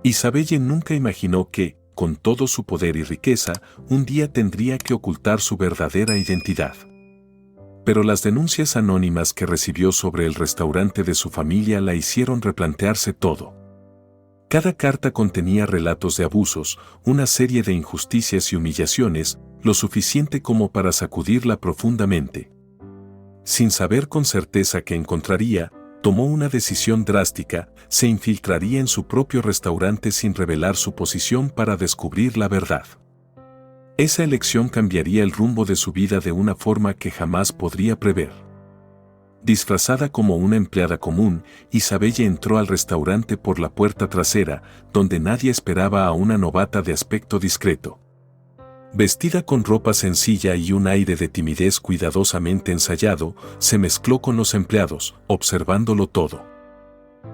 Isabelle nunca imaginó que, con todo su poder y riqueza, un día tendría que ocultar su verdadera identidad. Pero las denuncias anónimas que recibió sobre el restaurante de su familia la hicieron replantearse todo. Cada carta contenía relatos de abusos, una serie de injusticias y humillaciones, lo suficiente como para sacudirla profundamente. Sin saber con certeza qué encontraría, tomó una decisión drástica: se infiltraría en su propio restaurante sin revelar su posición para descubrir la verdad. Esa elección cambiaría el rumbo de su vida de una forma que jamás podría prever. Disfrazada como una empleada común, Isabelle entró al restaurante por la puerta trasera, donde nadie esperaba a una novata de aspecto discreto. Vestida con ropa sencilla y un aire de timidez cuidadosamente ensayado, se mezcló con los empleados, observándolo todo.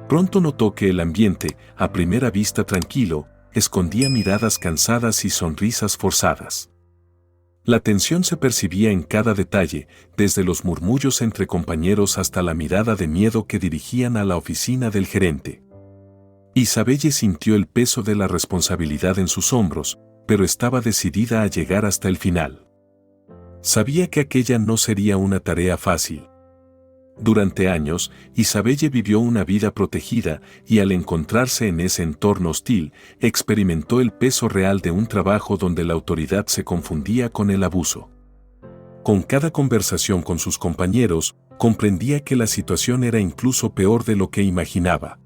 Pronto notó que el ambiente, a primera vista tranquilo, escondía miradas cansadas y sonrisas forzadas. La tensión se percibía en cada detalle, desde los murmullos entre compañeros hasta la mirada de miedo que dirigían a la oficina del gerente. Isabelle sintió el peso de la responsabilidad en sus hombros, pero estaba decidida a llegar hasta el final. Sabía que aquella no sería una tarea fácil. Durante años, Isabelle vivió una vida protegida y al encontrarse en ese entorno hostil, experimentó el peso real de un trabajo donde la autoridad se confundía con el abuso. Con cada conversación con sus compañeros, comprendía que la situación era incluso peor de lo que imaginaba.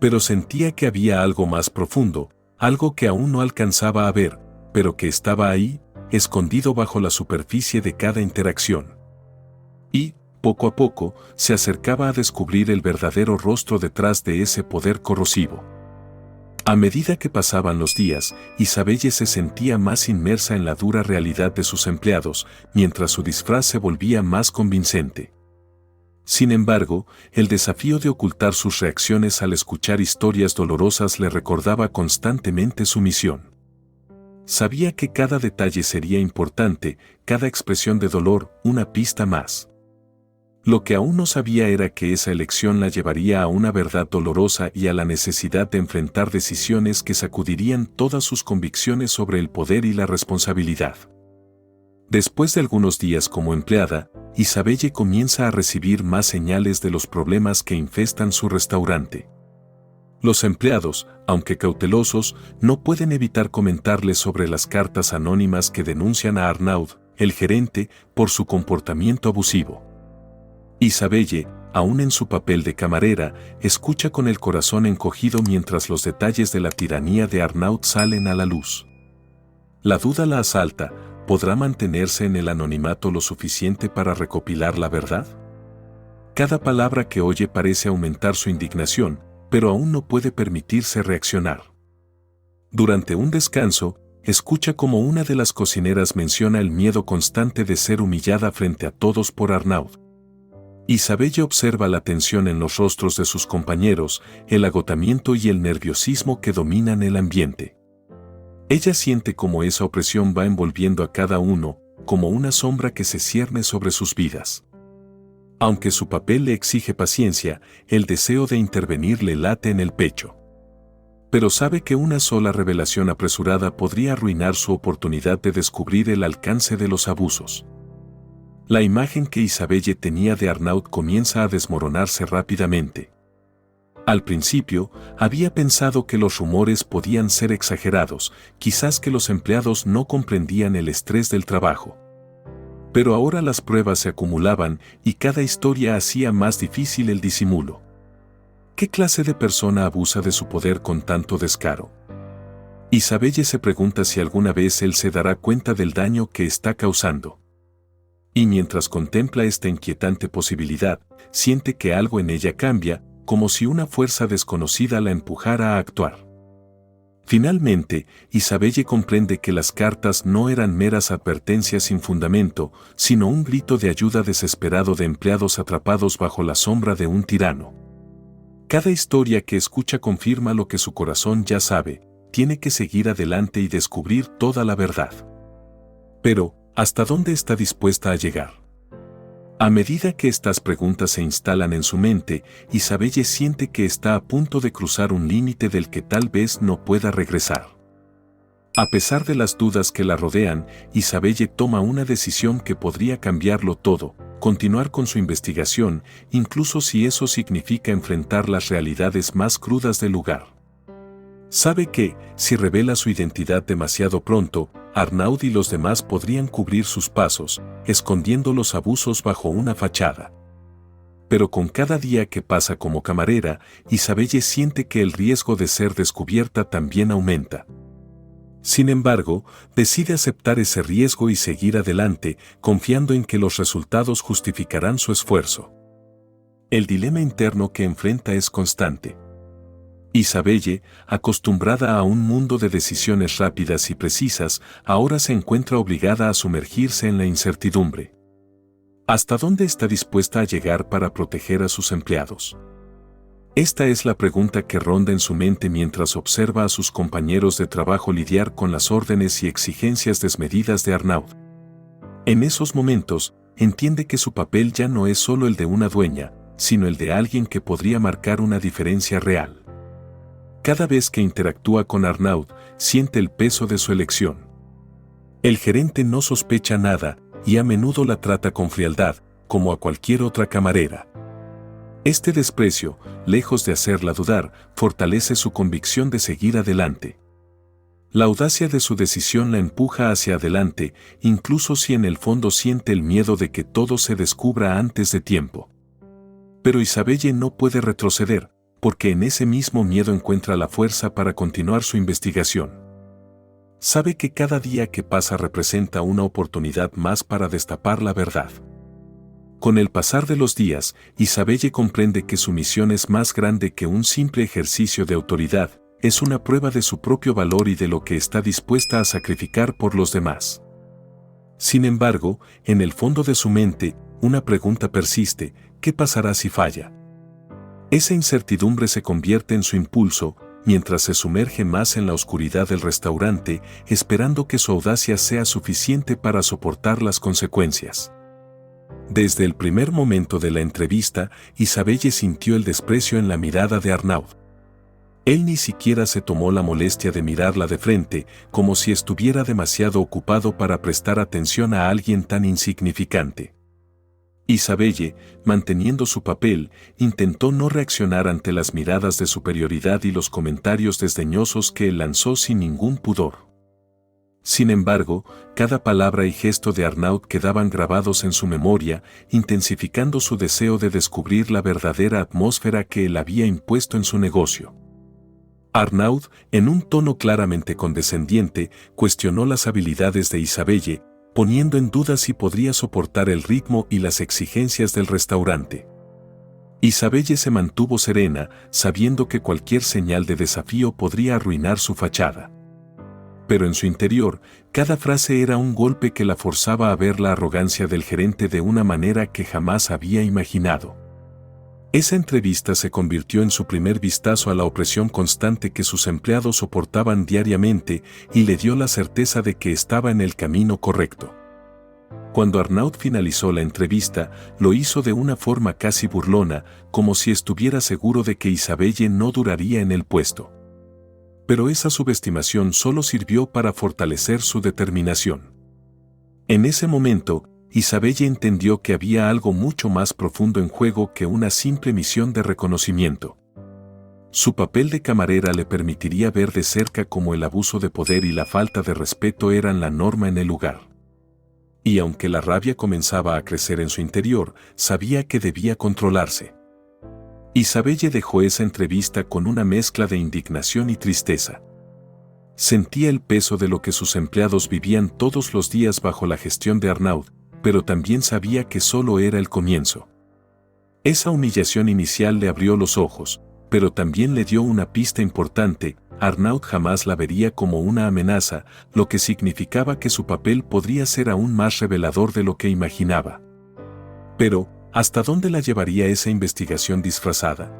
Pero sentía que había algo más profundo, algo que aún no alcanzaba a ver, pero que estaba ahí, escondido bajo la superficie de cada interacción. Y, poco a poco, se acercaba a descubrir el verdadero rostro detrás de ese poder corrosivo. A medida que pasaban los días, Isabelle se sentía más inmersa en la dura realidad de sus empleados, mientras su disfraz se volvía más convincente. Sin embargo, el desafío de ocultar sus reacciones al escuchar historias dolorosas le recordaba constantemente su misión. Sabía que cada detalle sería importante, cada expresión de dolor, una pista más. Lo que aún no sabía era que esa elección la llevaría a una verdad dolorosa y a la necesidad de enfrentar decisiones que sacudirían todas sus convicciones sobre el poder y la responsabilidad. Después de algunos días como empleada, Isabelle comienza a recibir más señales de los problemas que infestan su restaurante. Los empleados, aunque cautelosos, no pueden evitar comentarle sobre las cartas anónimas que denuncian a Arnaud, el gerente, por su comportamiento abusivo. Isabelle, aún en su papel de camarera, escucha con el corazón encogido mientras los detalles de la tiranía de Arnaud salen a la luz. La duda la asalta: ¿podrá mantenerse en el anonimato lo suficiente para recopilar la verdad? Cada palabra que oye parece aumentar su indignación, pero aún no puede permitirse reaccionar. Durante un descanso, escucha como una de las cocineras menciona el miedo constante de ser humillada frente a todos por Arnaud. Isabelle observa la tensión en los rostros de sus compañeros, el agotamiento y el nerviosismo que dominan el ambiente. Ella siente cómo esa opresión va envolviendo a cada uno, como una sombra que se cierne sobre sus vidas. Aunque su papel le exige paciencia, el deseo de intervenir le late en el pecho. Pero sabe que una sola revelación apresurada podría arruinar su oportunidad de descubrir el alcance de los abusos. La imagen que Isabelle tenía de Arnaud comienza a desmoronarse rápidamente. Al principio, había pensado que los rumores podían ser exagerados, quizás que los empleados no comprendían el estrés del trabajo. Pero ahora las pruebas se acumulaban y cada historia hacía más difícil el disimulo. ¿Qué clase de persona abusa de su poder con tanto descaro? Isabelle se pregunta si alguna vez él se dará cuenta del daño que está causando. Y mientras contempla esta inquietante posibilidad, siente que algo en ella cambia, como si una fuerza desconocida la empujara a actuar. Finalmente, Isabelle comprende que las cartas no eran meras advertencias sin fundamento, sino un grito de ayuda desesperado de empleados atrapados bajo la sombra de un tirano. Cada historia que escucha confirma lo que su corazón ya sabe: tiene que seguir adelante y descubrir toda la verdad. Pero, ¿hasta dónde está dispuesta a llegar? A medida que estas preguntas se instalan en su mente, Isabelle siente que está a punto de cruzar un límite del que tal vez no pueda regresar. A pesar de las dudas que la rodean, Isabelle toma una decisión que podría cambiarlo todo: continuar con su investigación, incluso si eso significa enfrentar las realidades más crudas del lugar. Sabe que, si revela su identidad demasiado pronto, Arnaud y los demás podrían cubrir sus pasos, escondiendo los abusos bajo una fachada. Pero con cada día que pasa como camarera, Isabelle siente que el riesgo de ser descubierta también aumenta. Sin embargo, decide aceptar ese riesgo y seguir adelante, confiando en que los resultados justificarán su esfuerzo. El dilema interno que enfrenta es constante. Isabelle, acostumbrada a un mundo de decisiones rápidas y precisas, ahora se encuentra obligada a sumergirse en la incertidumbre. ¿Hasta dónde está dispuesta a llegar para proteger a sus empleados? Esta es la pregunta que ronda en su mente mientras observa a sus compañeros de trabajo lidiar con las órdenes y exigencias desmedidas de Arnaud. En esos momentos, entiende que su papel ya no es solo el de una dueña, sino el de alguien que podría marcar una diferencia real. Cada vez que interactúa con Arnaud, siente el peso de su elección. El gerente no sospecha nada y a menudo la trata con frialdad, como a cualquier otra camarera. Este desprecio, lejos de hacerla dudar, fortalece su convicción de seguir adelante. La audacia de su decisión la empuja hacia adelante, incluso si en el fondo siente el miedo de que todo se descubra antes de tiempo. Pero Isabelle no puede retroceder, porque en ese mismo miedo encuentra la fuerza para continuar su investigación. Sabe que cada día que pasa representa una oportunidad más para destapar la verdad. Con el pasar de los días, Isabelle comprende que su misión es más grande que un simple ejercicio de autoridad, es una prueba de su propio valor y de lo que está dispuesta a sacrificar por los demás. Sin embargo, en el fondo de su mente, una pregunta persiste: ¿qué pasará si falla? Esa incertidumbre se convierte en su impulso, mientras se sumerge más en la oscuridad del restaurante, esperando que su audacia sea suficiente para soportar las consecuencias. Desde el primer momento de la entrevista, Isabelle sintió el desprecio en la mirada de Arnaud. Él ni siquiera se tomó la molestia de mirarla de frente, como si estuviera demasiado ocupado para prestar atención a alguien tan insignificante. Isabelle, manteniendo su papel, intentó no reaccionar ante las miradas de superioridad y los comentarios desdeñosos que él lanzó sin ningún pudor. Sin embargo, cada palabra y gesto de Arnaud quedaban grabados en su memoria, intensificando su deseo de descubrir la verdadera atmósfera que él había impuesto en su negocio. Arnaud, en un tono claramente condescendiente, cuestionó las habilidades de Isabelle, poniendo en duda si podría soportar el ritmo y las exigencias del restaurante. Isabelle se mantuvo serena, sabiendo que cualquier señal de desafío podría arruinar su fachada. Pero en su interior, cada frase era un golpe que la forzaba a ver la arrogancia del gerente de una manera que jamás había imaginado. Esa entrevista se convirtió en su primer vistazo a la opresión constante que sus empleados soportaban diariamente y le dio la certeza de que estaba en el camino correcto. Cuando Arnaud finalizó la entrevista, lo hizo de una forma casi burlona, como si estuviera seguro de que Isabelle no duraría en el puesto. Pero esa subestimación solo sirvió para fortalecer su determinación. En ese momento, Isabelle entendió que había algo mucho más profundo en juego que una simple misión de reconocimiento. Su papel de camarera le permitiría ver de cerca cómo el abuso de poder y la falta de respeto eran la norma en el lugar. Y aunque la rabia comenzaba a crecer en su interior, sabía que debía controlarse. Isabelle dejó esa entrevista con una mezcla de indignación y tristeza. Sentía el peso de lo que sus empleados vivían todos los días bajo la gestión de Arnaud, pero también sabía que solo era el comienzo. Esa humillación inicial le abrió los ojos, pero también le dio una pista importante: Arnaud jamás la vería como una amenaza, lo que significaba que su papel podría ser aún más revelador de lo que imaginaba. Pero, ¿hasta dónde la llevaría esa investigación disfrazada?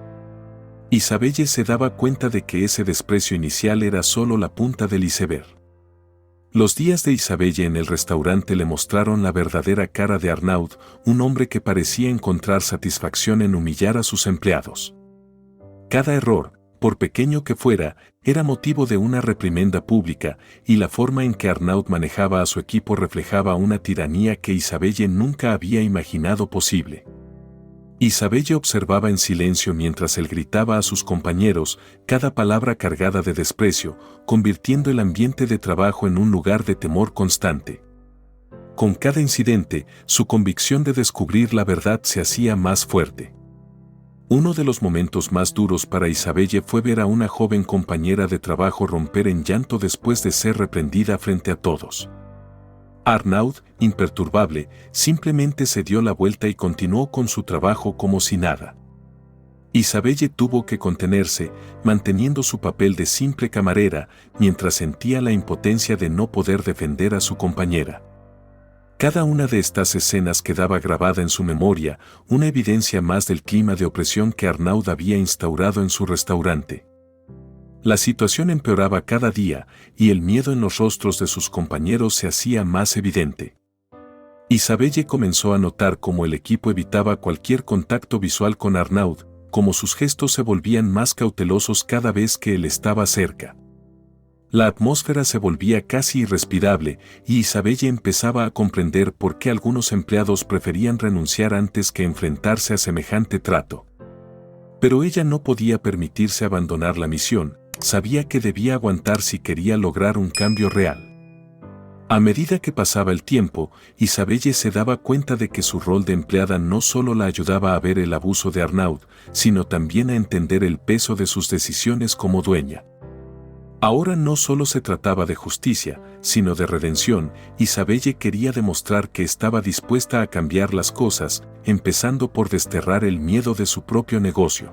Isabelle se daba cuenta de que ese desprecio inicial era solo la punta del iceberg. Los días de Isabelle en el restaurante le mostraron la verdadera cara de Arnaud, un hombre que parecía encontrar satisfacción en humillar a sus empleados. Cada error, por pequeño que fuera, era motivo de una reprimenda pública, y la forma en que Arnaud manejaba a su equipo reflejaba una tiranía que Isabelle nunca había imaginado posible. Isabelle observaba en silencio mientras él gritaba a sus compañeros, cada palabra cargada de desprecio, convirtiendo el ambiente de trabajo en un lugar de temor constante. Con cada incidente, su convicción de descubrir la verdad se hacía más fuerte. Uno de los momentos más duros para Isabelle fue ver a una joven compañera de trabajo romper en llanto después de ser reprendida frente a todos. Arnaud, imperturbable, simplemente se dio la vuelta y continuó con su trabajo como si nada. Isabelle tuvo que contenerse, manteniendo su papel de simple camarera, mientras sentía la impotencia de no poder defender a su compañera. Cada una de estas escenas quedaba grabada en su memoria, una evidencia más del clima de opresión que Arnaud había instaurado en su restaurante. La situación empeoraba cada día, y el miedo en los rostros de sus compañeros se hacía más evidente. Isabelle comenzó a notar cómo el equipo evitaba cualquier contacto visual con Arnaud, cómo sus gestos se volvían más cautelosos cada vez que él estaba cerca. La atmósfera se volvía casi irrespirable, y Isabelle empezaba a comprender por qué algunos empleados preferían renunciar antes que enfrentarse a semejante trato. Pero ella no podía permitirse abandonar la misión. Sabía que debía aguantar si quería lograr un cambio real. A medida que pasaba el tiempo, Isabelle se daba cuenta de que su rol de empleada no solo la ayudaba a ver el abuso de Arnaud, sino también a entender el peso de sus decisiones como dueña. Ahora no solo se trataba de justicia, sino de redención. Isabelle quería demostrar que estaba dispuesta a cambiar las cosas, empezando por desterrar el miedo de su propio negocio.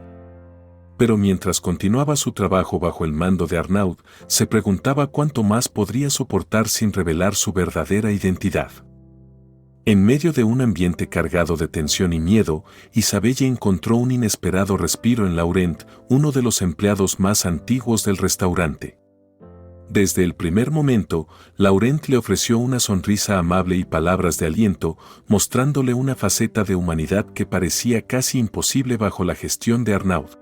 Pero mientras continuaba su trabajo bajo el mando de Arnaud, se preguntaba cuánto más podría soportar sin revelar su verdadera identidad. En medio de un ambiente cargado de tensión y miedo, Isabelle encontró un inesperado respiro en Laurent, uno de los empleados más antiguos del restaurante. Desde el primer momento, Laurent le ofreció una sonrisa amable y palabras de aliento, mostrándole una faceta de humanidad que parecía casi imposible bajo la gestión de Arnaud.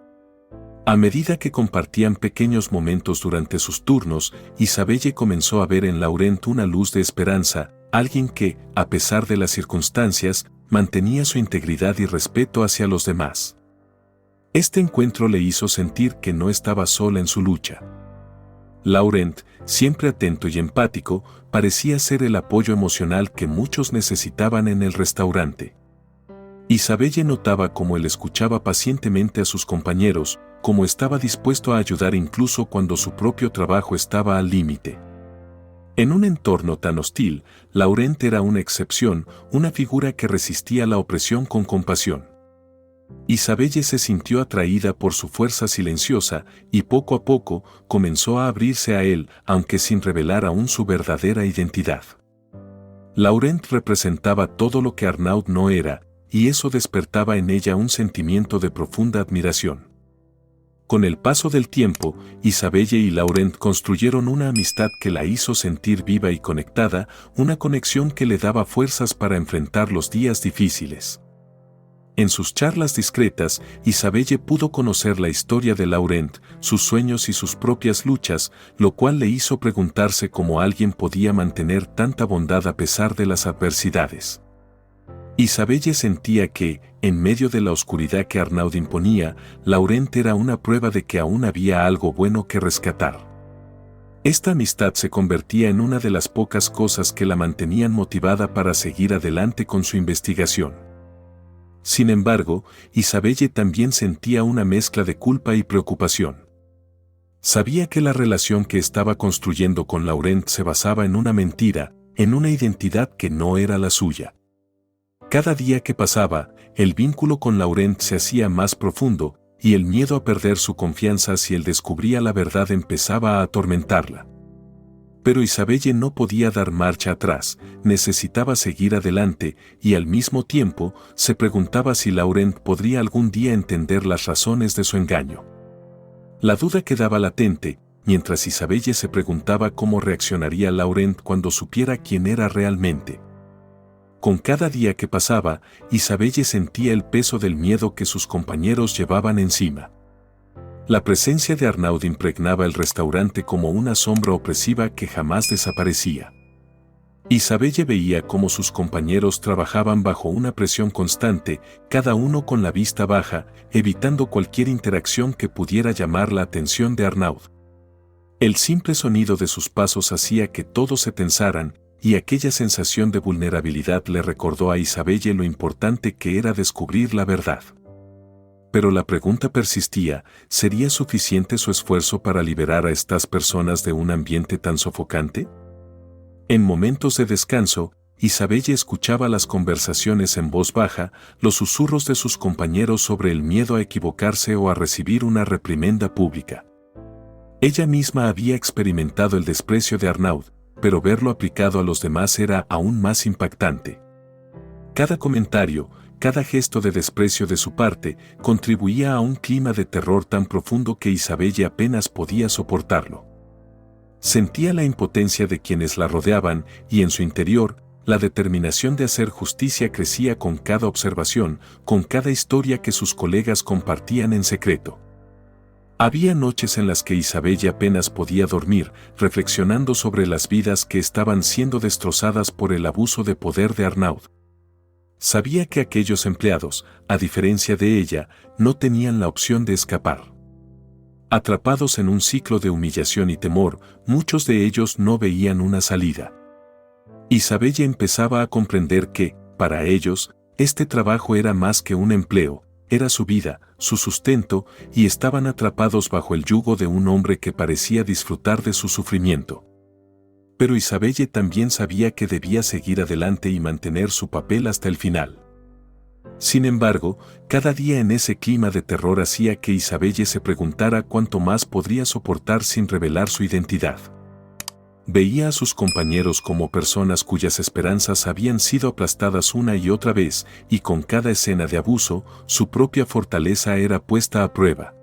A medida que compartían pequeños momentos durante sus turnos, Isabelle comenzó a ver en Laurent una luz de esperanza, alguien que, a pesar de las circunstancias, mantenía su integridad y respeto hacia los demás. Este encuentro le hizo sentir que no estaba sola en su lucha. Laurent, siempre atento y empático, parecía ser el apoyo emocional que muchos necesitaban en el restaurante. Isabelle notaba cómo él escuchaba pacientemente a sus compañeros, cómo estaba dispuesto a ayudar incluso cuando su propio trabajo estaba al límite. En un entorno tan hostil, Laurent era una excepción, una figura que resistía la opresión con compasión. Isabelle se sintió atraída por su fuerza silenciosa y poco a poco comenzó a abrirse a él, aunque sin revelar aún su verdadera identidad. Laurent representaba todo lo que Arnaud no era, y eso despertaba en ella un sentimiento de profunda admiración. Con el paso del tiempo, Isabelle y Laurent construyeron una amistad que la hizo sentir viva y conectada, una conexión que le daba fuerzas para enfrentar los días difíciles. En sus charlas discretas, Isabelle pudo conocer la historia de Laurent, sus sueños y sus propias luchas, lo cual le hizo preguntarse cómo alguien podía mantener tanta bondad a pesar de las adversidades. Isabelle sentía que, en medio de la oscuridad que Arnaud imponía, Laurent era una prueba de que aún había algo bueno que rescatar. Esta amistad se convertía en una de las pocas cosas que la mantenían motivada para seguir adelante con su investigación. Sin embargo, Isabelle también sentía una mezcla de culpa y preocupación. Sabía que la relación que estaba construyendo con Laurent se basaba en una mentira, en una identidad que no era la suya. Cada día que pasaba, el vínculo con Laurent se hacía más profundo, y el miedo a perder su confianza si él descubría la verdad empezaba a atormentarla. Pero Isabelle no podía dar marcha atrás, necesitaba seguir adelante, y al mismo tiempo se preguntaba si Laurent podría algún día entender las razones de su engaño. La duda quedaba latente, mientras Isabelle se preguntaba cómo reaccionaría Laurent cuando supiera quién era realmente. Con cada día que pasaba, Isabelle sentía el peso del miedo que sus compañeros llevaban encima. La presencia de Arnaud impregnaba el restaurante como una sombra opresiva que jamás desaparecía. Isabelle veía cómo sus compañeros trabajaban bajo una presión constante, cada uno con la vista baja, evitando cualquier interacción que pudiera llamar la atención de Arnaud. El simple sonido de sus pasos hacía que todos se tensaran, y aquella sensación de vulnerabilidad le recordó a Isabelle lo importante que era descubrir la verdad. Pero la pregunta persistía, ¿sería suficiente su esfuerzo para liberar a estas personas de un ambiente tan sofocante? En momentos de descanso, Isabelle escuchaba las conversaciones en voz baja, los susurros de sus compañeros sobre el miedo a equivocarse o a recibir una reprimenda pública. Ella misma había experimentado el desprecio de Arnaud, pero verlo aplicado a los demás era aún más impactante. Cada comentario, cada gesto de desprecio de su parte, contribuía a un clima de terror tan profundo que Isabelle apenas podía soportarlo. Sentía la impotencia de quienes la rodeaban y en su interior, la determinación de hacer justicia crecía con cada observación, con cada historia que sus colegas compartían en secreto. Había noches en las que Isabelle apenas podía dormir, reflexionando sobre las vidas que estaban siendo destrozadas por el abuso de poder de Arnaud. Sabía que aquellos empleados, a diferencia de ella, no tenían la opción de escapar. Atrapados en un ciclo de humillación y temor, muchos de ellos no veían una salida. Isabelle empezaba a comprender que, para ellos, este trabajo era más que un empleo, era su vida, su sustento, y estaban atrapados bajo el yugo de un hombre que parecía disfrutar de su sufrimiento. Pero Isabelle también sabía que debía seguir adelante y mantener su papel hasta el final. Sin embargo, cada día en ese clima de terror hacía que Isabelle se preguntara cuánto más podría soportar sin revelar su identidad. Veía a sus compañeros como personas cuyas esperanzas habían sido aplastadas una y otra vez, y con cada escena de abuso, su propia fortaleza era puesta a prueba.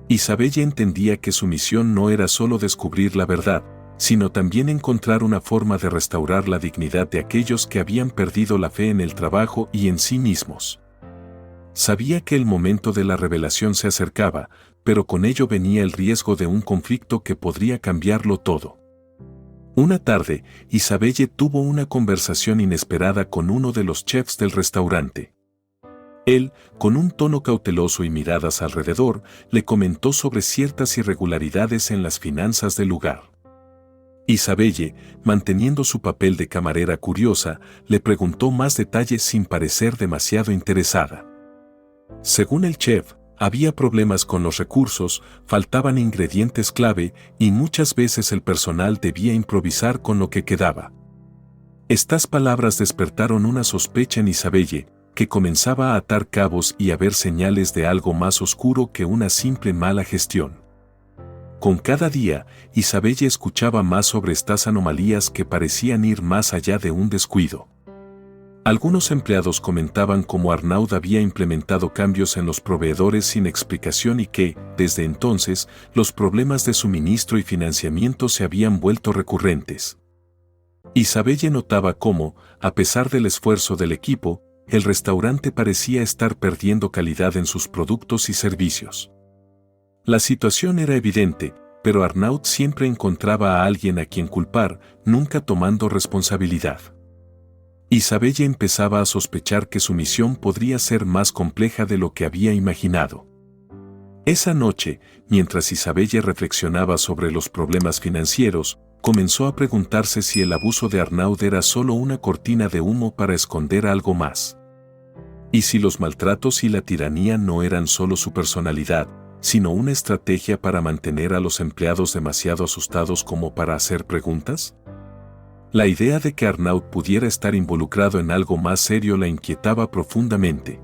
Isabelle entendía que su misión no era solo descubrir la verdad, sino también encontrar una forma de restaurar la dignidad de aquellos que habían perdido la fe en el trabajo y en sí mismos. Sabía que el momento de la revelación se acercaba, pero con ello venía el riesgo de un conflicto que podría cambiarlo todo. Una tarde, Isabelle tuvo una conversación inesperada con uno de los chefs del restaurante. Él, con un tono cauteloso y miradas alrededor, le comentó sobre ciertas irregularidades en las finanzas del lugar. Isabelle, manteniendo su papel de camarera curiosa, le preguntó más detalles sin parecer demasiado interesada. Según el chef, había problemas con los recursos, faltaban ingredientes clave y muchas veces el personal debía improvisar con lo que quedaba. Estas palabras despertaron una sospecha en Isabelle, que comenzaba a atar cabos y a ver señales de algo más oscuro que una simple mala gestión. Con cada día, Isabelle escuchaba más sobre estas anomalías que parecían ir más allá de un descuido. Algunos empleados comentaban cómo Arnaud había implementado cambios en los proveedores sin explicación y que, desde entonces, los problemas de suministro y financiamiento se habían vuelto recurrentes. Isabelle notaba cómo, a pesar del esfuerzo del equipo, el restaurante parecía estar perdiendo calidad en sus productos y servicios. La situación era evidente, pero Arnaud siempre encontraba a alguien a quien culpar, nunca tomando responsabilidad. Isabelle empezaba a sospechar que su misión podría ser más compleja de lo que había imaginado. Esa noche, mientras Isabelle reflexionaba sobre los problemas financieros, comenzó a preguntarse si el abuso de Arnaud era solo una cortina de humo para esconder algo más. Y si los maltratos y la tiranía no eran solo su personalidad, sino una estrategia para mantener a los empleados demasiado asustados como para hacer preguntas. La idea de que Arnaud pudiera estar involucrado en algo más serio la inquietaba profundamente.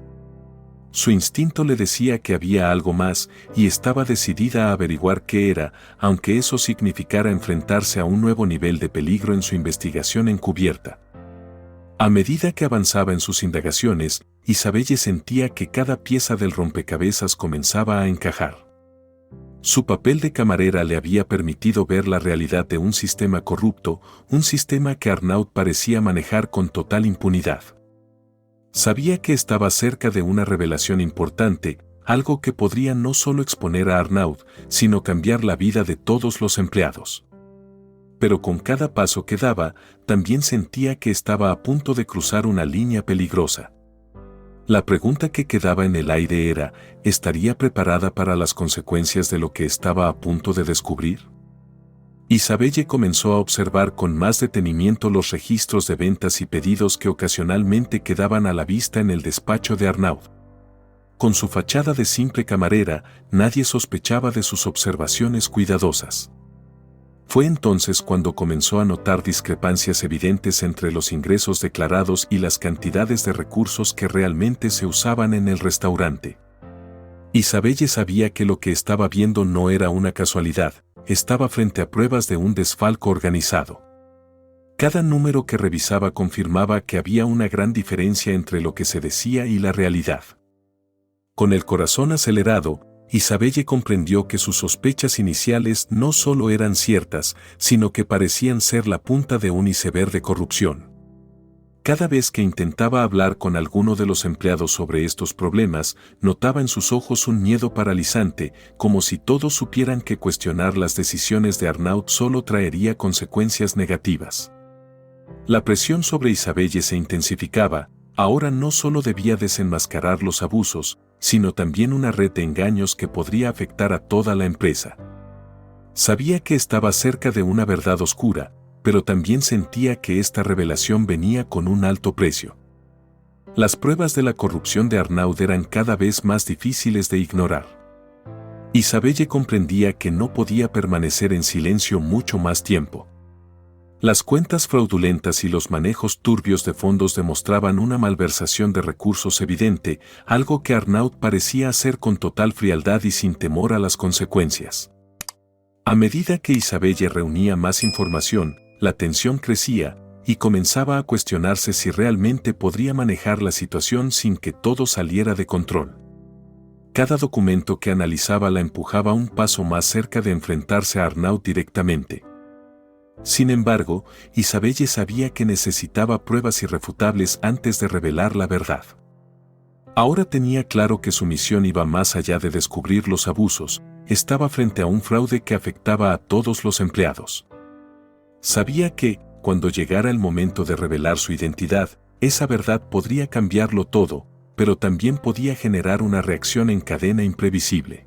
Su instinto le decía que había algo más y estaba decidida a averiguar qué era, aunque eso significara enfrentarse a un nuevo nivel de peligro en su investigación encubierta. A medida que avanzaba en sus indagaciones, Isabelle sentía que cada pieza del rompecabezas comenzaba a encajar. Su papel de camarera le había permitido ver la realidad de un sistema corrupto, un sistema que Arnaud parecía manejar con total impunidad. Sabía que estaba cerca de una revelación importante, algo que podría no solo exponer a Arnaud, sino cambiar la vida de todos los empleados. Pero con cada paso que daba, también sentía que estaba a punto de cruzar una línea peligrosa. La pregunta que quedaba en el aire era, ¿estaría preparada para las consecuencias de lo que estaba a punto de descubrir? Isabelle comenzó a observar con más detenimiento los registros de ventas y pedidos que ocasionalmente quedaban a la vista en el despacho de Arnaud. Con su fachada de simple camarera, nadie sospechaba de sus observaciones cuidadosas. Fue entonces cuando comenzó a notar discrepancias evidentes entre los ingresos declarados y las cantidades de recursos que realmente se usaban en el restaurante. Isabelle sabía que lo que estaba viendo no era una casualidad, estaba frente a pruebas de un desfalco organizado. Cada número que revisaba confirmaba que había una gran diferencia entre lo que se decía y la realidad. Con el corazón acelerado, Isabelle comprendió que sus sospechas iniciales no solo eran ciertas, sino que parecían ser la punta de un iceberg de corrupción. Cada vez que intentaba hablar con alguno de los empleados sobre estos problemas, notaba en sus ojos un miedo paralizante, como si todos supieran que cuestionar las decisiones de Arnaud solo traería consecuencias negativas. La presión sobre Isabelle se intensificaba, ahora no solo debía desenmascarar los abusos, sino también una red de engaños que podría afectar a toda la empresa. Sabía que estaba cerca de una verdad oscura, pero también sentía que esta revelación venía con un alto precio. Las pruebas de la corrupción de Arnaud eran cada vez más difíciles de ignorar. Isabelle comprendía que no podía permanecer en silencio mucho más tiempo. Las cuentas fraudulentas y los manejos turbios de fondos demostraban una malversación de recursos evidente, algo que Arnaud parecía hacer con total frialdad y sin temor a las consecuencias. A medida que Isabelle reunía más información, la tensión crecía, y comenzaba a cuestionarse si realmente podría manejar la situación sin que todo saliera de control. Cada documento que analizaba la empujaba un paso más cerca de enfrentarse a Arnaud directamente. Sin embargo, Isabelle sabía que necesitaba pruebas irrefutables antes de revelar la verdad. Ahora tenía claro que su misión iba más allá de descubrir los abusos, estaba frente a un fraude que afectaba a todos los empleados. Sabía que, cuando llegara el momento de revelar su identidad, esa verdad podría cambiarlo todo, pero también podía generar una reacción en cadena imprevisible.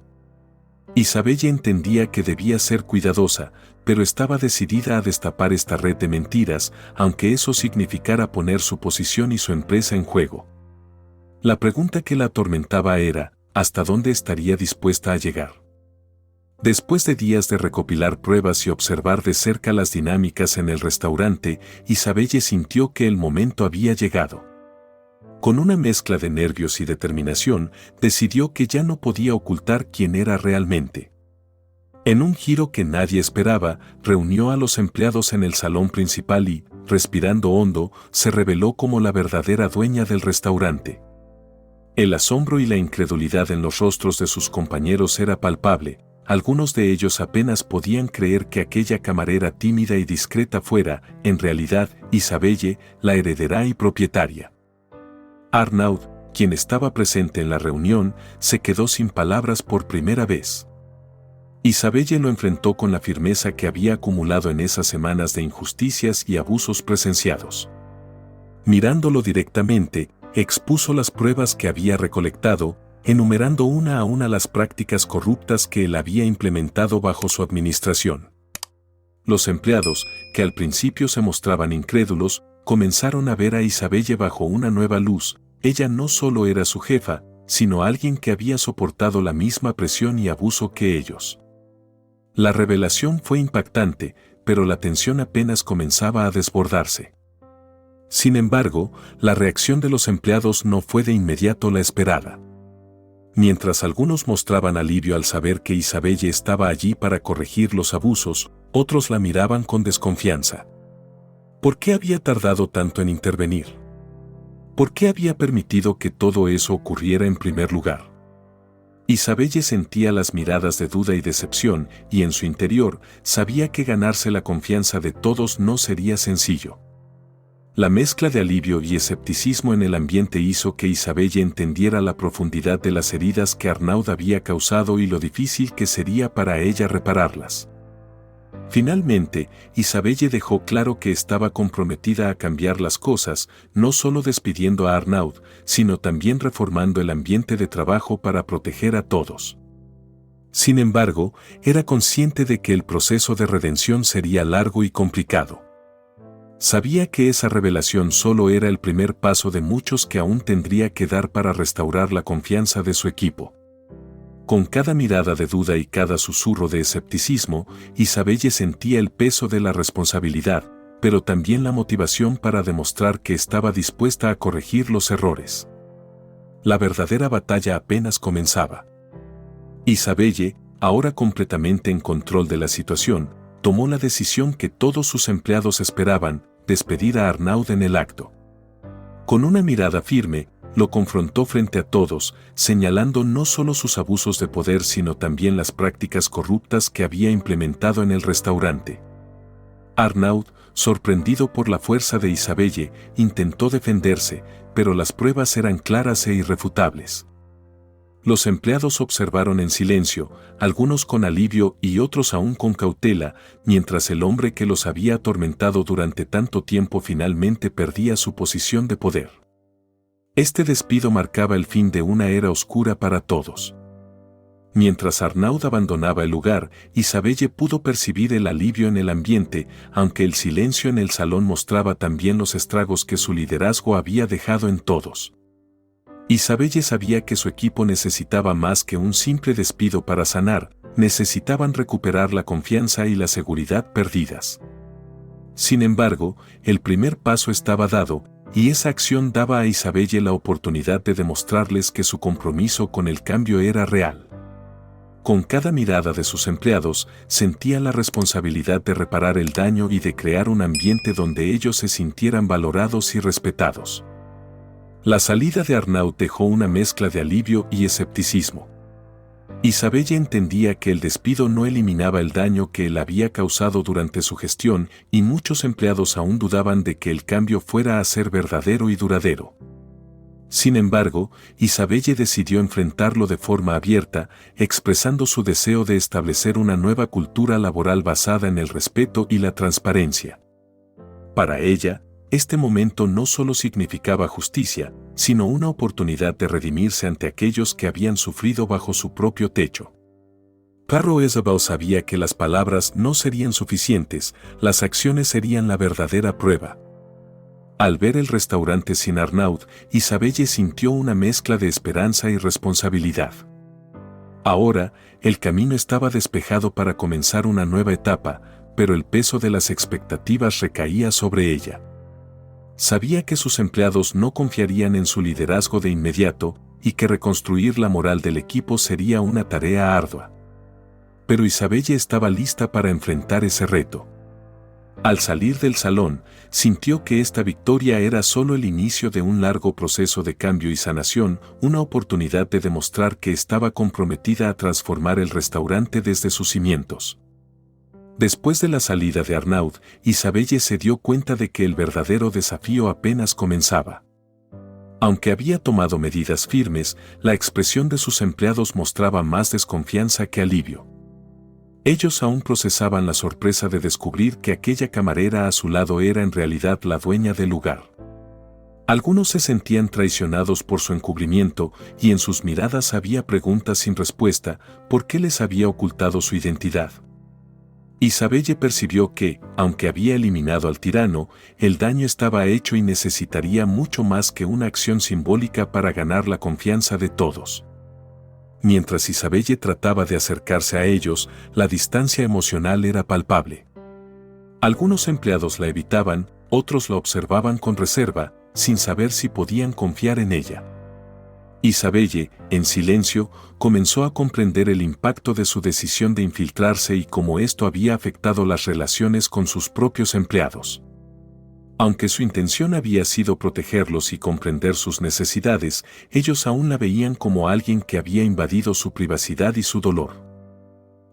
Isabelle entendía que debía ser cuidadosa, pero estaba decidida a destapar esta red de mentiras, aunque eso significara poner su posición y su empresa en juego. La pregunta que la atormentaba era, ¿hasta dónde estaría dispuesta a llegar? Después de días de recopilar pruebas y observar de cerca las dinámicas en el restaurante, Isabelle sintió que el momento había llegado. Con una mezcla de nervios y determinación, decidió que ya no podía ocultar quién era realmente. En un giro que nadie esperaba, reunió a los empleados en el salón principal y, respirando hondo, se reveló como la verdadera dueña del restaurante. El asombro y la incredulidad en los rostros de sus compañeros era palpable, algunos de ellos apenas podían creer que aquella camarera tímida y discreta fuera, en realidad, Isabelle, la heredera y propietaria. Arnaud, quien estaba presente en la reunión, se quedó sin palabras por primera vez. Isabelle lo enfrentó con la firmeza que había acumulado en esas semanas de injusticias y abusos presenciados. Mirándolo directamente, expuso las pruebas que había recolectado, enumerando una a una las prácticas corruptas que él había implementado bajo su administración. Los empleados, que al principio se mostraban incrédulos, comenzaron a ver a Isabelle bajo una nueva luz. Ella no solo era su jefa, sino alguien que había soportado la misma presión y abuso que ellos. La revelación fue impactante, pero la tensión apenas comenzaba a desbordarse. Sin embargo, la reacción de los empleados no fue de inmediato la esperada. Mientras algunos mostraban alivio al saber que Isabelle estaba allí para corregir los abusos, otros la miraban con desconfianza. ¿Por qué había tardado tanto en intervenir? ¿Por qué había permitido que todo eso ocurriera en primer lugar? Isabelle sentía las miradas de duda y decepción, y en su interior sabía que ganarse la confianza de todos no sería sencillo. La mezcla de alivio y escepticismo en el ambiente hizo que Isabelle entendiera la profundidad de las heridas que Arnaud había causado y lo difícil que sería para ella repararlas. Finalmente, Isabelle dejó claro que estaba comprometida a cambiar las cosas, no solo despidiendo a Arnaud, sino también reformando el ambiente de trabajo para proteger a todos. Sin embargo, era consciente de que el proceso de redención sería largo y complicado. Sabía que esa revelación solo era el primer paso de muchos que aún tendría que dar para restaurar la confianza de su equipo. Con cada mirada de duda y cada susurro de escepticismo, Isabelle sentía el peso de la responsabilidad, pero también la motivación para demostrar que estaba dispuesta a corregir los errores. La verdadera batalla apenas comenzaba. Isabelle, ahora completamente en control de la situación, tomó la decisión que todos sus empleados esperaban: despedir a Arnaud en el acto. Con una mirada firme, lo confrontó frente a todos, señalando no solo sus abusos de poder sino también las prácticas corruptas que había implementado en el restaurante. Arnaud, sorprendido por la fuerza de Isabelle, intentó defenderse, pero las pruebas eran claras e irrefutables. Los empleados observaron en silencio, algunos con alivio y otros aún con cautela, mientras el hombre que los había atormentado durante tanto tiempo finalmente perdía su posición de poder. Este despido marcaba el fin de una era oscura para todos. Mientras Arnaud abandonaba el lugar, Isabelle pudo percibir el alivio en el ambiente, aunque el silencio en el salón mostraba también los estragos que su liderazgo había dejado en todos. Isabelle sabía que su equipo necesitaba más que un simple despido para sanar, necesitaban recuperar la confianza y la seguridad perdidas. Sin embargo, el primer paso estaba dado, y esa acción daba a Isabelle la oportunidad de demostrarles que su compromiso con el cambio era real. Con cada mirada de sus empleados, sentía la responsabilidad de reparar el daño y de crear un ambiente donde ellos se sintieran valorados y respetados. La salida de Arnaud dejó una mezcla de alivio y escepticismo. Isabelle entendía que el despido no eliminaba el daño que él había causado durante su gestión, y muchos empleados aún dudaban de que el cambio fuera a ser verdadero y duradero. Sin embargo, Isabelle decidió enfrentarlo de forma abierta, expresando su deseo de establecer una nueva cultura laboral basada en el respeto y la transparencia. Para ella, este momento no solo significaba justicia, sino una oportunidad de redimirse ante aquellos que habían sufrido bajo su propio techo. Pero Isabelle sabía que las palabras no serían suficientes, las acciones serían la verdadera prueba. Al ver el restaurante sin Arnaud, Isabelle sintió una mezcla de esperanza y responsabilidad. Ahora, el camino estaba despejado para comenzar una nueva etapa, pero el peso de las expectativas recaía sobre ella. Sabía que sus empleados no confiarían en su liderazgo de inmediato y que reconstruir la moral del equipo sería una tarea ardua. Pero Isabelle estaba lista para enfrentar ese reto. Al salir del salón, sintió que esta victoria era solo el inicio de un largo proceso de cambio y sanación, una oportunidad de demostrar que estaba comprometida a transformar el restaurante desde sus cimientos. Después de la salida de Arnaud, Isabelle se dio cuenta de que el verdadero desafío apenas comenzaba. Aunque había tomado medidas firmes, la expresión de sus empleados mostraba más desconfianza que alivio. Ellos aún procesaban la sorpresa de descubrir que aquella camarera a su lado era en realidad la dueña del lugar. Algunos se sentían traicionados por su encubrimiento y en sus miradas había preguntas sin respuesta: ¿por qué les había ocultado su identidad? Isabelle percibió que, aunque había eliminado al tirano, el daño estaba hecho y necesitaría mucho más que una acción simbólica para ganar la confianza de todos. Mientras Isabelle trataba de acercarse a ellos, la distancia emocional era palpable. Algunos empleados la evitaban, otros la observaban con reserva, sin saber si podían confiar en ella. Isabelle, en silencio, comenzó a comprender el impacto de su decisión de infiltrarse y cómo esto había afectado las relaciones con sus propios empleados. Aunque su intención había sido protegerlos y comprender sus necesidades, ellos aún la veían como alguien que había invadido su privacidad y su dolor.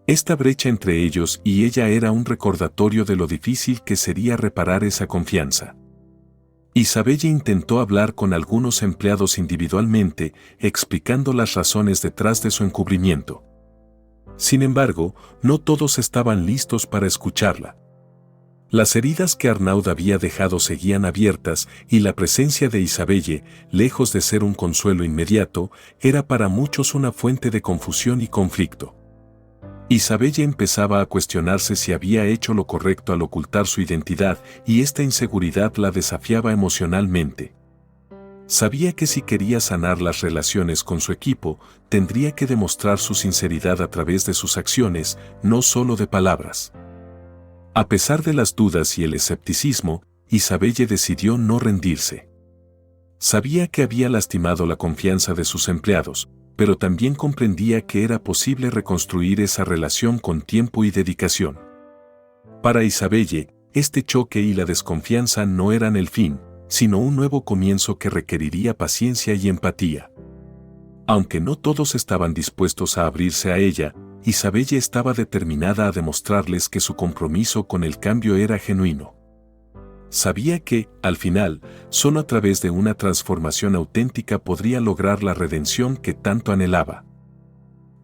Esta brecha entre ellos y ella era un recordatorio de lo difícil que sería reparar esa confianza. Isabella intentó hablar con algunos empleados individualmente, explicando las razones detrás de su encubrimiento. Sin embargo, no todos estaban listos para escucharla. Las heridas que Arnaud había dejado seguían abiertas y la presencia de Isabelle, lejos de ser un consuelo inmediato, era para muchos una fuente de confusión y conflicto. Isabelle empezaba a cuestionarse si había hecho lo correcto al ocultar su identidad y esta inseguridad la desafiaba emocionalmente. Sabía que si quería sanar las relaciones con su equipo, tendría que demostrar su sinceridad a través de sus acciones, no solo de palabras. A pesar de las dudas y el escepticismo, Isabelle decidió no rendirse. Sabía que había lastimado la confianza de sus empleados, pero también comprendía que era posible reconstruir esa relación con tiempo y dedicación. Para Isabelle, este choque y la desconfianza no eran el fin, sino un nuevo comienzo que requeriría paciencia y empatía. Aunque no todos estaban dispuestos a abrirse a ella, Isabelle estaba determinada a demostrarles que su compromiso con el cambio era genuino. Sabía que, al final, solo a través de una transformación auténtica podría lograr la redención que tanto anhelaba.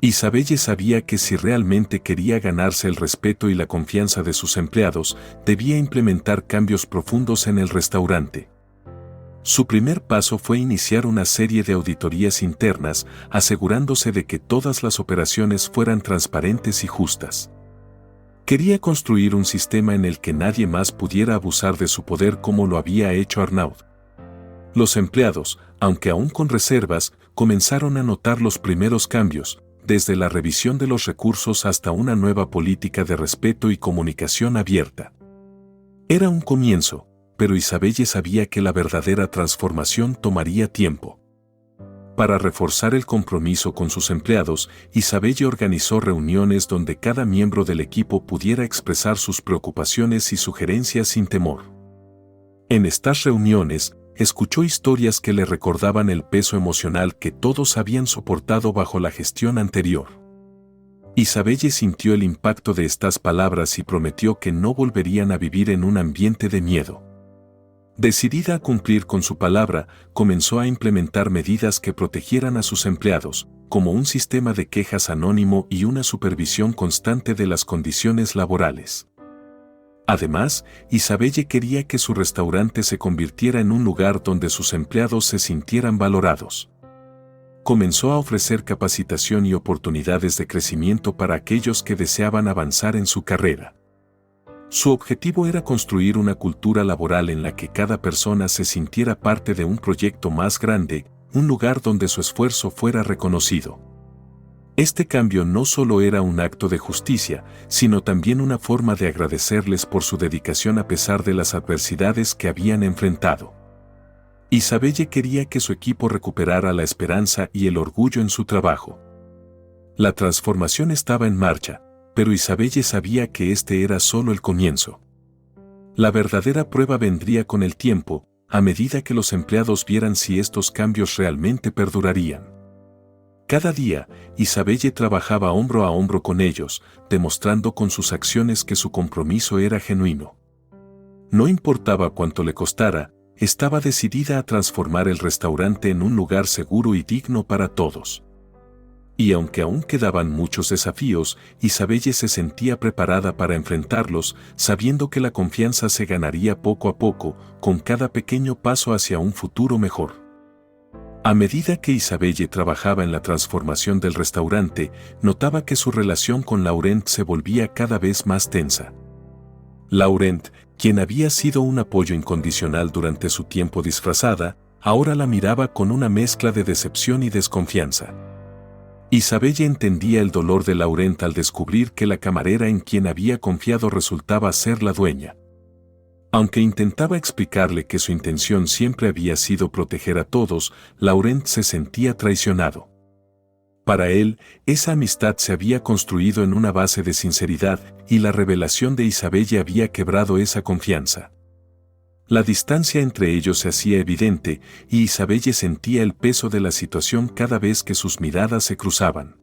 Isabelle sabía que si realmente quería ganarse el respeto y la confianza de sus empleados, debía implementar cambios profundos en el restaurante. Su primer paso fue iniciar una serie de auditorías internas, asegurándose de que todas las operaciones fueran transparentes y justas. Quería construir un sistema en el que nadie más pudiera abusar de su poder como lo había hecho Arnaud. Los empleados, aunque aún con reservas, comenzaron a notar los primeros cambios, desde la revisión de los recursos hasta una nueva política de respeto y comunicación abierta. Era un comienzo, pero Isabelle sabía que la verdadera transformación tomaría tiempo. Para reforzar el compromiso con sus empleados, Isabelle organizó reuniones donde cada miembro del equipo pudiera expresar sus preocupaciones y sugerencias sin temor. En estas reuniones, escuchó historias que le recordaban el peso emocional que todos habían soportado bajo la gestión anterior. Isabelle sintió el impacto de estas palabras y prometió que no volverían a vivir en un ambiente de miedo. Decidida a cumplir con su palabra, comenzó a implementar medidas que protegieran a sus empleados, como un sistema de quejas anónimo y una supervisión constante de las condiciones laborales. Además, Isabelle quería que su restaurante se convirtiera en un lugar donde sus empleados se sintieran valorados. Comenzó a ofrecer capacitación y oportunidades de crecimiento para aquellos que deseaban avanzar en su carrera. Su objetivo era construir una cultura laboral en la que cada persona se sintiera parte de un proyecto más grande, un lugar donde su esfuerzo fuera reconocido. Este cambio no solo era un acto de justicia, sino también una forma de agradecerles por su dedicación a pesar de las adversidades que habían enfrentado. Isabelle quería que su equipo recuperara la esperanza y el orgullo en su trabajo. La transformación estaba en marcha, pero Isabelle sabía que este era solo el comienzo. La verdadera prueba vendría con el tiempo, a medida que los empleados vieran si estos cambios realmente perdurarían. Cada día, Isabelle trabajaba hombro a hombro con ellos, demostrando con sus acciones que su compromiso era genuino. No importaba cuánto le costara, estaba decidida a transformar el restaurante en un lugar seguro y digno para todos. Y aunque aún quedaban muchos desafíos, Isabelle se sentía preparada para enfrentarlos, sabiendo que la confianza se ganaría poco a poco, con cada pequeño paso hacia un futuro mejor. A medida que Isabelle trabajaba en la transformación del restaurante, notaba que su relación con Laurent se volvía cada vez más tensa. Laurent, quien había sido un apoyo incondicional durante su tiempo disfrazada, ahora la miraba con una mezcla de decepción y desconfianza. Isabelle entendía el dolor de Laurent al descubrir que la camarera en quien había confiado resultaba ser la dueña. Aunque intentaba explicarle que su intención siempre había sido proteger a todos, Laurent se sentía traicionado. Para él, esa amistad se había construido en una base de sinceridad y la revelación de Isabelle había quebrado esa confianza. La distancia entre ellos se hacía evidente y Isabelle sentía el peso de la situación cada vez que sus miradas se cruzaban.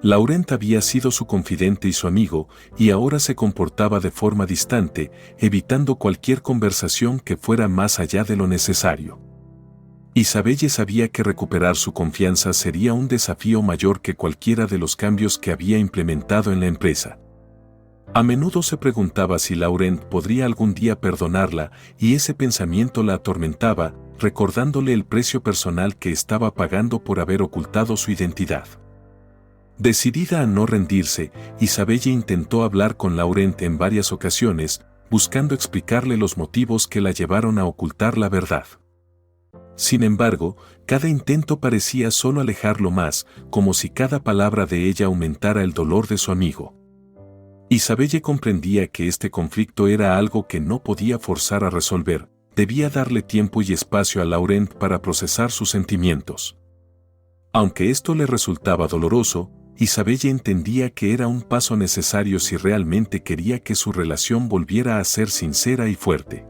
Laurent había sido su confidente y su amigo, y ahora se comportaba de forma distante, evitando cualquier conversación que fuera más allá de lo necesario. Isabelle sabía que recuperar su confianza sería un desafío mayor que cualquiera de los cambios que había implementado en la empresa. A menudo se preguntaba si Laurent podría algún día perdonarla, y ese pensamiento la atormentaba, recordándole el precio personal que estaba pagando por haber ocultado su identidad. Decidida a no rendirse, Isabelle intentó hablar con Laurent en varias ocasiones, buscando explicarle los motivos que la llevaron a ocultar la verdad. Sin embargo, cada intento parecía solo alejarlo más, como si cada palabra de ella aumentara el dolor de su amigo. Isabelle comprendía que este conflicto era algo que no podía forzar a resolver, debía darle tiempo y espacio a Laurent para procesar sus sentimientos. Aunque esto le resultaba doloroso, Isabelle entendía que era un paso necesario si realmente quería que su relación volviera a ser sincera y fuerte.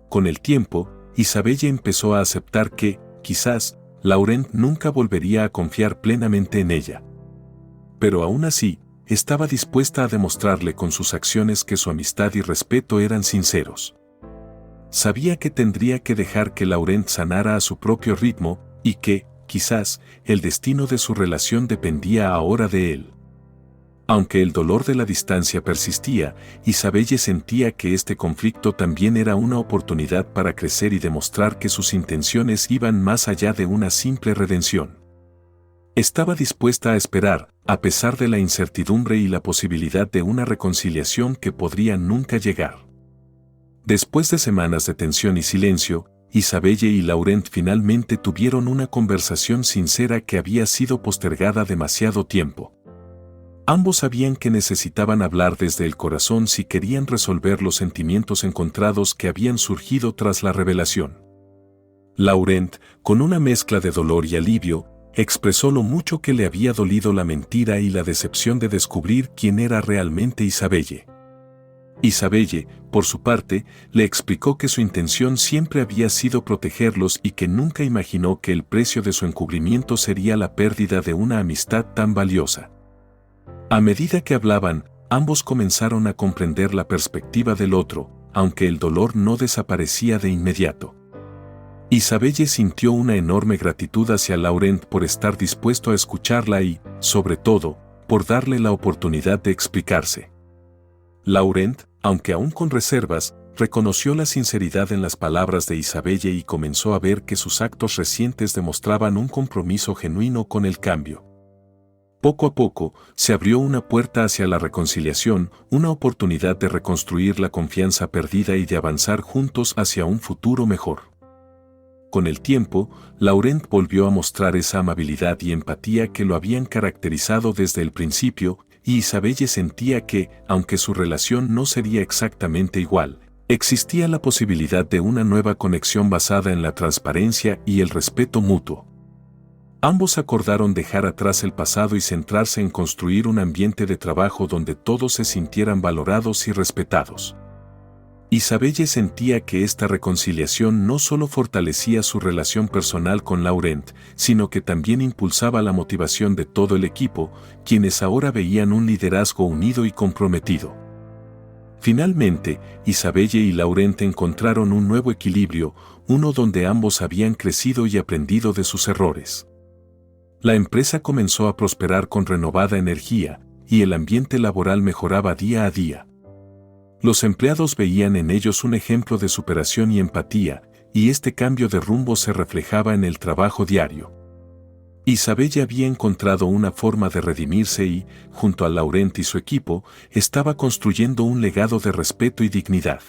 Con el tiempo, Isabelle empezó a aceptar que, quizás, Laurent nunca volvería a confiar plenamente en ella. Pero aún así, estaba dispuesta a demostrarle con sus acciones que su amistad y respeto eran sinceros. Sabía que tendría que dejar que Laurent sanara a su propio ritmo y que, quizás, el destino de su relación dependía ahora de él. Aunque el dolor de la distancia persistía, Isabelle sentía que este conflicto también era una oportunidad para crecer y demostrar que sus intenciones iban más allá de una simple redención. Estaba dispuesta a esperar, a pesar de la incertidumbre y la posibilidad de una reconciliación que podría nunca llegar. Después de semanas de tensión y silencio, Isabelle y Laurent finalmente tuvieron una conversación sincera que había sido postergada demasiado tiempo. Ambos sabían que necesitaban hablar desde el corazón si querían resolver los sentimientos encontrados que habían surgido tras la revelación. Laurent, con una mezcla de dolor y alivio, expresó lo mucho que le había dolido la mentira y la decepción de descubrir quién era realmente Isabelle. Isabelle, por su parte, le explicó que su intención siempre había sido protegerlos y que nunca imaginó que el precio de su encubrimiento sería la pérdida de una amistad tan valiosa. A medida que hablaban, ambos comenzaron a comprender la perspectiva del otro, aunque el dolor no desaparecía de inmediato. Isabelle sintió una enorme gratitud hacia Laurent por estar dispuesto a escucharla y, sobre todo, por darle la oportunidad de explicarse. Laurent, aunque aún con reservas, reconoció la sinceridad en las palabras de Isabelle y comenzó a ver que sus actos recientes demostraban un compromiso genuino con el cambio. Poco a poco, se abrió una puerta hacia la reconciliación, una oportunidad de reconstruir la confianza perdida y de avanzar juntos hacia un futuro mejor. Con el tiempo, Laurent volvió a mostrar esa amabilidad y empatía que lo habían caracterizado desde el principio, y Isabelle sentía que, aunque su relación no sería exactamente igual, existía la posibilidad de una nueva conexión basada en la transparencia y el respeto mutuo. Ambos acordaron dejar atrás el pasado y centrarse en construir un ambiente de trabajo donde todos se sintieran valorados y respetados. Isabelle sentía que esta reconciliación no solo fortalecía su relación personal con Laurent, sino que también impulsaba la motivación de todo el equipo, quienes ahora veían un liderazgo unido y comprometido. Finalmente, Isabelle y Laurent encontraron un nuevo equilibrio, uno donde ambos habían crecido y aprendido de sus errores. La empresa comenzó a prosperar con renovada energía, y el ambiente laboral mejoraba día a día. Los empleados veían en ellos un ejemplo de superación y empatía, y este cambio de rumbo se reflejaba en el trabajo diario. Isabelle había encontrado una forma de redimirse y, junto a Laurent y su equipo, estaba construyendo un legado de respeto y dignidad.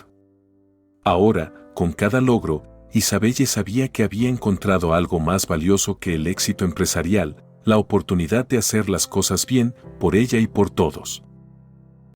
Ahora, con cada logro, Isabelle sabía que había encontrado algo más valioso que el éxito empresarial, la oportunidad de hacer las cosas bien, por ella y por todos.